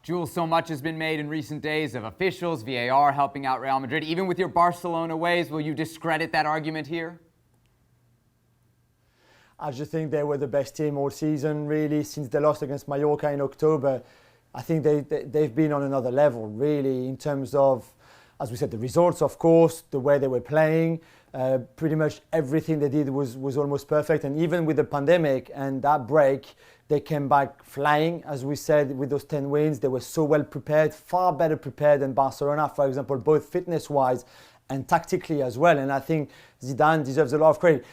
Jules, so much has been made in recent days of officials, VAR helping out Real Madrid. Even with your Barcelona ways, will you discredit that argument here? I just think they were the best team all season, really, since they lost against Mallorca in October. I think they've been on another level, really, in terms of, as we said, the results, of course, the way they were playing. Pretty much everything they did was almost perfect. And even with the pandemic and that break, they came back flying, as we said, with those 10 wins. They were so well prepared, far better prepared than Barcelona, for example, both fitness-wise and tactically as well. And I think Zidane deserves a lot of credit.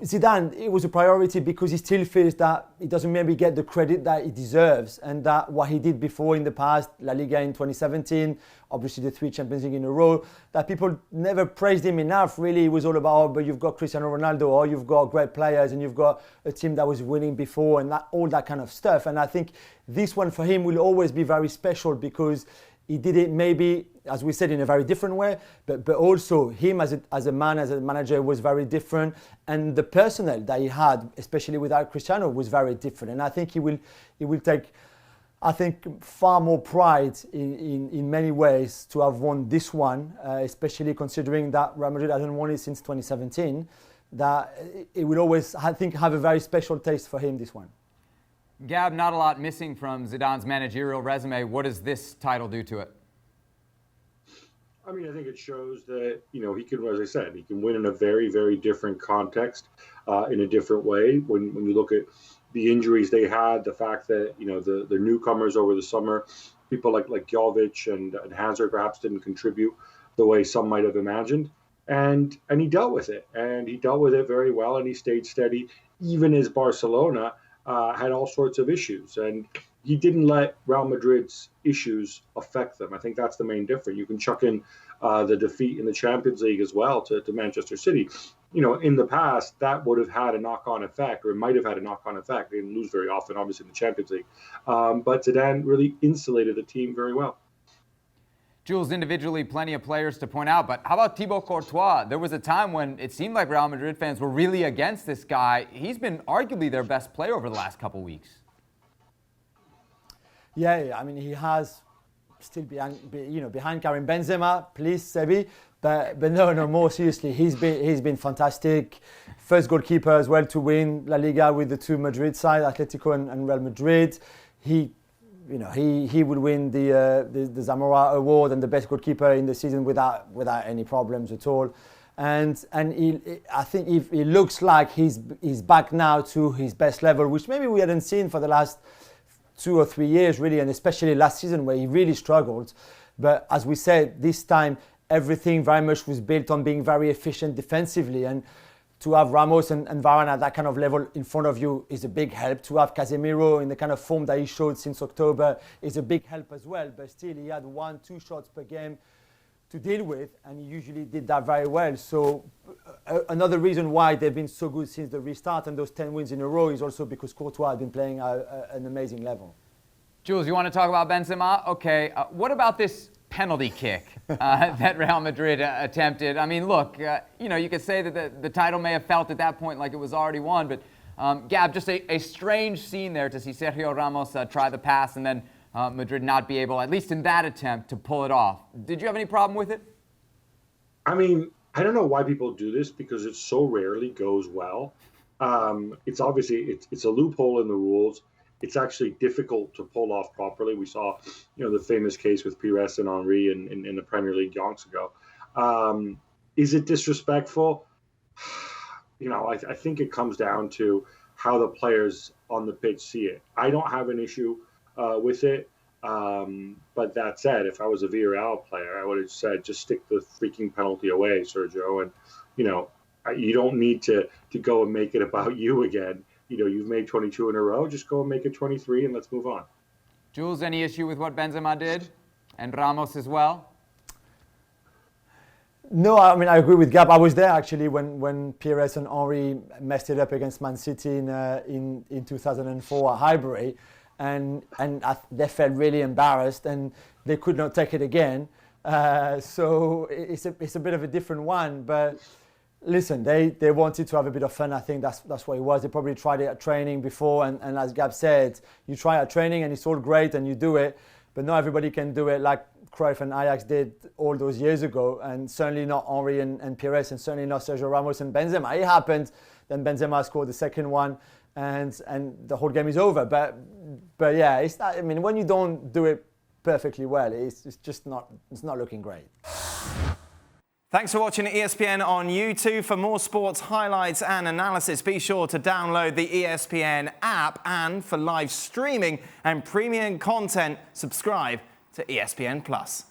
Zidane, it was a priority because he still feels that he doesn't maybe get the credit that he deserves, and that what he did before in the past, La Liga in 2017, obviously the 3 Champions League in a row, that people never praised him enough. Really, it was all about, oh, but you've got Cristiano Ronaldo, or you've got great players, and you've got a team that was winning before, and that, all that kind of stuff. And I think this one for him will always be very special because he did it maybe, as we said, in a very different way, but also him as a man, as a manager, was very different, and the personnel that he had, especially without Cristiano, was very different. And I think he will take, I think, far more pride in many ways to have won this one, especially considering that Real Madrid hasn't won it since 2017. That it will always, I think, have a very special taste for him, this one. Gab, not a lot missing from Zidane's managerial resume. What does this title do to it? I mean, I think it shows that, he can, as I said, he can win in a very, very different context, in a different way. When you look at the injuries they had, the fact that, the newcomers over the summer, people like Jovic and Hazard perhaps didn't contribute the way some might have imagined. And he dealt with it. And he dealt with it very well, and he stayed steady, even as Barcelona had all sorts of issues, and he didn't let Real Madrid's issues affect them. I think that's the main difference. You can chuck in the defeat in the Champions League as well to Manchester City. In the past, that would have had a knock-on effect, or it might have had a knock-on effect. They didn't lose very often, obviously, in the Champions League. But Zidane really insulated the team very well. Jules, individually, plenty of players to point out, but how about Thibaut Courtois? There was a time when it seemed like Real Madrid fans were really against this guy. He's been arguably their best player over the last couple of weeks. Yeah, I mean, he has still behind Karim Benzemas, please, Sebi. But no, more seriously, he's been fantastic. First goalkeeper as well to win La Liga with the 2 Madrid sides, Atletico and Real Madrid. He would win the Zamora Award and the best goalkeeper in the season without any problems at all. And I think it looks like he's back now to his best level, which maybe we hadn't seen for the last 2 or 3 years, really, and especially last season where he really struggled. But as we said, this time everything very much was built on being very efficient defensively, and to have Ramos and Varane at that kind of level in front of you is a big help. To have Casemiro in the kind of form that he showed since October is a big help as well. But still, he had 1-2 shots per game to deal with, and he usually did that very well. So another reason why they've been so good since the restart and those 10 wins in a row is also because Courtois had been playing at an amazing level. Jules, you want to talk about Benzema? Okay. What about this penalty kick that Real Madrid attempted? I mean, look, you could say that the title may have felt at that point like it was already won, but Gab, just a strange scene there to see Sergio Ramos try the pass and then Madrid not be able, at least in that attempt, to pull it off. Did you have any problem with it? I mean, I don't know why people do this because it so rarely goes well. It's obviously, it's a loophole in the rules. It's actually difficult to pull off properly. We saw, the famous case with Pires and Henry in the Premier League yonks ago. Is it disrespectful? I think it comes down to how the players on the pitch see it. I don't have an issue with it. But that said, if I was a Villareal player, I would have said, just stick the freaking penalty away, Sergio. And, you don't need to go and make it about you again. You've made 22 in a row. Just go and make it 23 and let's move on. Jules, any issue with what Benzema did? And Ramos as well? No, I mean, I agree with Gab. I was there actually when Pires and Henry messed it up against Man City in 2004 at Highbury. And they felt really embarrassed and they could not take it again. So it's a bit of a different one. But listen, they wanted to have a bit of fun. I think that's what it was. They probably tried it at training before, and as Gab said, you try at training and it's all great and you do it. but not everybody can do it like Cruyff and Ajax did all those years ago, and certainly not Henry and Pires, and certainly not Sergio Ramos and Benzema. It happened, then Benzema scored the second one, and the whole game is over. But yeah, it's not, I mean, when you don't do it perfectly well, it's just not looking great. Thanks for watching ESPN on YouTube. For more sports highlights and analysis, be sure to download the ESPN app, and for live streaming and premium content, subscribe to ESPN Plus.